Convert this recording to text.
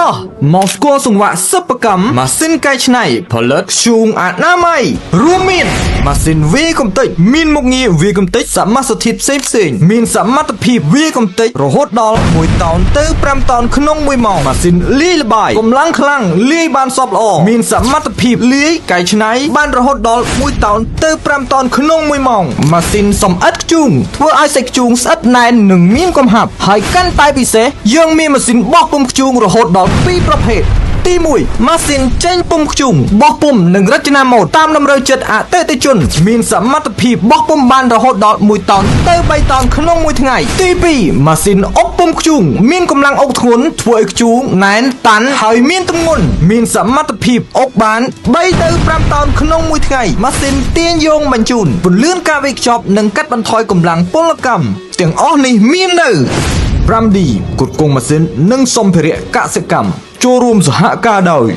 ោះមកស្គាល់សង្វាក់សិប្បកម្មម៉ាស៊ីនកែច្នៃផលិតធ្យូងអនាម័យរួមមានម៉ាស៊ីនវាយកម្ទេចមានមុខងារវាយកម្ទេចសមាសធាតុផ្សេងមានសមត្ថភាពវាយកម្ទេចរហូតដល់1តោនទៅ5តោនក្នុង1ម៉ោងម៉ាស៊ីនលាយល្បាយកម្លាំងខ្លាំងលាយបានសពល្អមានសមត្ថភាពលាយកែច្នៃបានរហូតដល់1តោនទៅ5តោនក្នុង1ម៉ោងម៉ាស៊ីនសំអិតធ្យូងធ្វើឲ្យសាច់ធ្យូងស្អិតណែននិងមានកំហាប់ហើយកាន់តែពិសេសយើងមានម៉ាស៊ីនបោះពុម្ពធ្យូងរហូតដល់2ប្រភេទទី1ម៉ាស៊ីនចេញពុម្ពធ្យូងបោះពុម្ពនិងរចនាម៉ូដតាមតម្រូវចិត្តអតិថិជនមានសមត្ថភាពបោះពុម្ពបានរហូតដល់1តោនទៅ3តោនក្នុងមួយថ្ងៃទី2ម៉ាស៊ីនអុកពុម្ពធ្យូងមានកម្លាំងអុកធ្ងន់ធ្វើឲ្យធ្យូងណែនតាន់ហើយមានទម្ងន់មានសមត្ថភាពអុកបាន3ទៅ5តោនក្នុងមួយថ្ងៃម៉ាស៊ីនទាញយោងបញ្ជូនពន្លឿនការវេចខ្ចប់និងកាត់បន្ថយកម្លាំងពលកម្មទាំងអស់នេះមាននៅ 5D គ្រប់គ្រងម៉ាស៊ីននិងសម្ភារៈកសិកម្មចូលរួមសហការដោយ